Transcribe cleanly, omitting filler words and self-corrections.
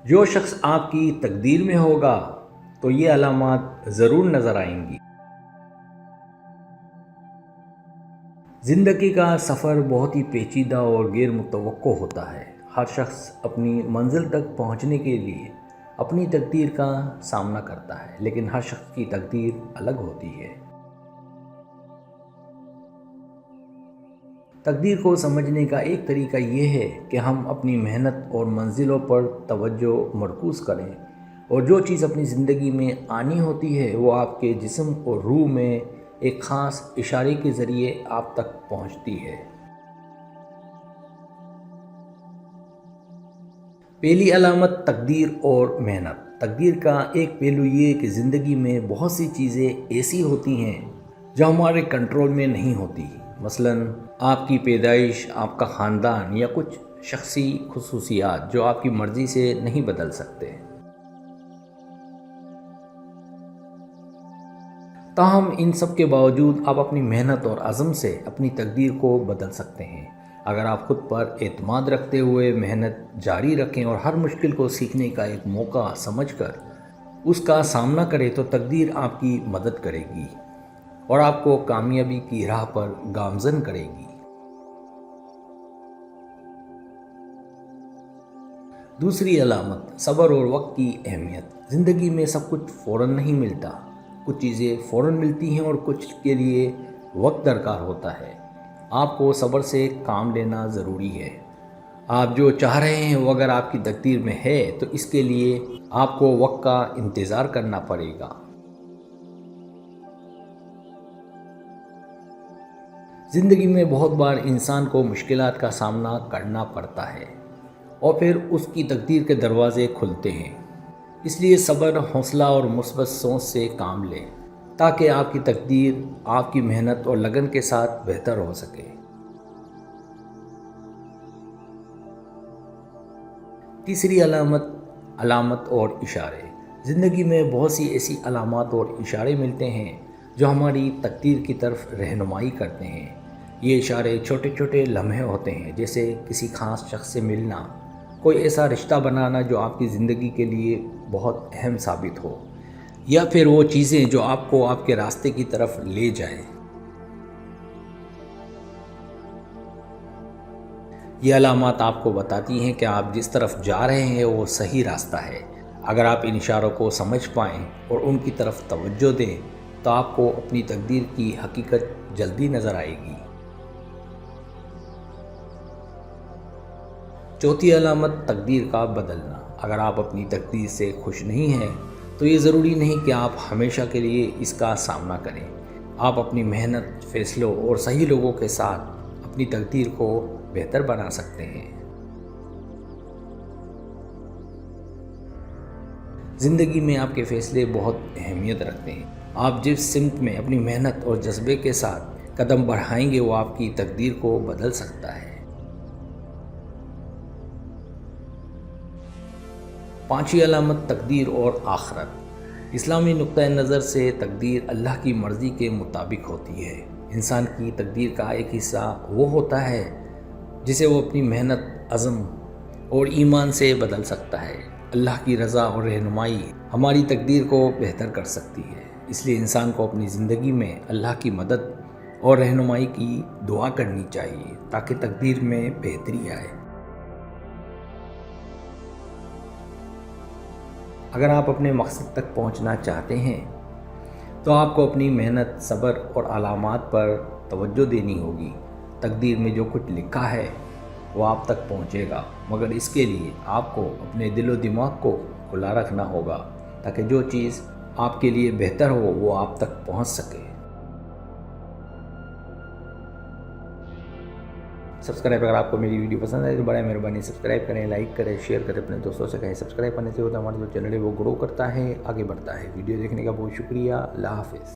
جو شخص آپ کی تقدیر میں ہوگا تو یہ علامات ضرور نظر آئیں گی۔ زندگی کا سفر بہت ہی پیچیدہ اور غیر متوقع ہوتا ہے۔ ہر شخص اپنی منزل تک پہنچنے کے لیے اپنی تقدیر کا سامنا کرتا ہے، لیکن ہر شخص کی تقدیر الگ ہوتی ہے۔ تقدیر کو سمجھنے کا ایک طریقہ یہ ہے کہ ہم اپنی محنت اور منزلوں پر توجہ مرکوز کریں، اور جو چیز اپنی زندگی میں آنی ہوتی ہے وہ آپ کے جسم اور روح میں ایک خاص اشارے کے ذریعے آپ تک پہنچتی ہے۔ پہلی علامت تقدیر اور محنت۔ تقدیر کا ایک پہلو یہ کہ زندگی میں بہت سی چیزیں ایسی ہوتی ہیں جو ہمارے کنٹرول میں نہیں ہوتی، مثلاً آپ کی پیدائش، آپ کا خاندان یا کچھ شخصی خصوصیات جو آپ کی مرضی سے نہیں بدل سکتے۔ تاہم ان سب کے باوجود آپ اپنی محنت اور عزم سے اپنی تقدیر کو بدل سکتے ہیں۔ اگر آپ خود پر اعتماد رکھتے ہوئے محنت جاری رکھیں اور ہر مشکل کو سیکھنے کا ایک موقع سمجھ کر اس کا سامنا کریں تو تقدیر آپ کی مدد کرے گی اور آپ کو کامیابی کی راہ پر گامزن کرے گی۔ دوسری علامت صبر اور وقت کی اہمیت۔ زندگی میں سب کچھ فوراً نہیں ملتا، کچھ چیزیں فوراً ملتی ہیں اور کچھ کے لیے وقت درکار ہوتا ہے۔ آپ کو صبر سے کام لینا ضروری ہے۔ آپ جو چاہ رہے ہیں وہ اگر آپ کی تقدیر میں ہے تو اس کے لیے آپ کو وقت کا انتظار کرنا پڑے گا۔ زندگی میں بہت بار انسان کو مشکلات کا سامنا کرنا پڑتا ہے اور پھر اس کی تقدیر کے دروازے کھلتے ہیں۔ اس لیے صبر، حوصلہ اور مثبت سوچ سے کام لیں تاکہ آپ کی تقدیر آپ کی محنت اور لگن کے ساتھ بہتر ہو سکے۔ تیسری علامت اور اشارے۔ زندگی میں بہت سی ایسی علامات اور اشارے ملتے ہیں جو ہماری تقدیر کی طرف رہنمائی کرتے ہیں۔ یہ اشارے چھوٹے چھوٹے لمحے ہوتے ہیں، جیسے کسی خاص شخص سے ملنا، کوئی ایسا رشتہ بنانا جو آپ کی زندگی کے لیے بہت اہم ثابت ہو، یا پھر وہ چیزیں جو آپ کو آپ کے راستے کی طرف لے جائیں۔ یہ علامات آپ کو بتاتی ہیں کہ آپ جس طرف جا رہے ہیں وہ صحیح راستہ ہے۔ اگر آپ ان اشاروں کو سمجھ پائیں اور ان کی طرف توجہ دیں تو آپ کو اپنی تقدیر کی حقیقت جلدی نظر آئے گی۔ چوتھی علامت تقدیر کا بدلنا۔ اگر آپ اپنی تقدیر سے خوش نہیں ہیں تو یہ ضروری نہیں کہ آپ ہمیشہ کے لیے اس کا سامنا کریں۔ آپ اپنی محنت، فیصلوں اور صحیح لوگوں کے ساتھ اپنی تقدیر کو بہتر بنا سکتے ہیں۔ زندگی میں آپ کے فیصلے بہت اہمیت رکھتے ہیں۔ آپ جس سمت میں اپنی محنت اور جذبے کے ساتھ قدم بڑھائیں گے وہ آپ کی تقدیر کو بدل سکتا ہے۔ پانچویں علامت تقدیر اور آخرت۔ اسلامی نقطہ نظر سے تقدیر اللہ کی مرضی کے مطابق ہوتی ہے۔ انسان کی تقدیر کا ایک حصہ وہ ہوتا ہے جسے وہ اپنی محنت، عزم اور ایمان سے بدل سکتا ہے۔ اللہ کی رضا اور رہنمائی ہماری تقدیر کو بہتر کر سکتی ہے، اس لیے انسان کو اپنی زندگی میں اللہ کی مدد اور رہنمائی کی دعا کرنی چاہیے تاکہ تقدیر میں بہتری آئے۔ اگر آپ اپنے مقصد تک پہنچنا چاہتے ہیں تو آپ کو اپنی محنت، صبر اور علامات پر توجہ دینی ہوگی۔ تقدیر میں جو کچھ لکھا ہے وہ آپ تک پہنچے گا، مگر اس کے لیے آپ کو اپنے دل و دماغ کو کھلا رکھنا ہوگا تاکہ جو چیز آپ کے لیے بہتر ہو وہ آپ تک پہنچ سکے۔ سبسکرائب، اگر آپ کو میری ویڈیو پسند آئے تو بڑا مہربانی سبسکرائب کریں، لائک کریں، شیئر کریں، اپنے دوستوں سے کہیں۔ سبسکرائب کرنے سے ہوتا ہے ہمارا جو چینل ہے وہ گرو کرتا ہے، آگے بڑھتا ہے۔ ویڈیو دیکھنے کا بہت شکریہ۔ اللہ حافظ۔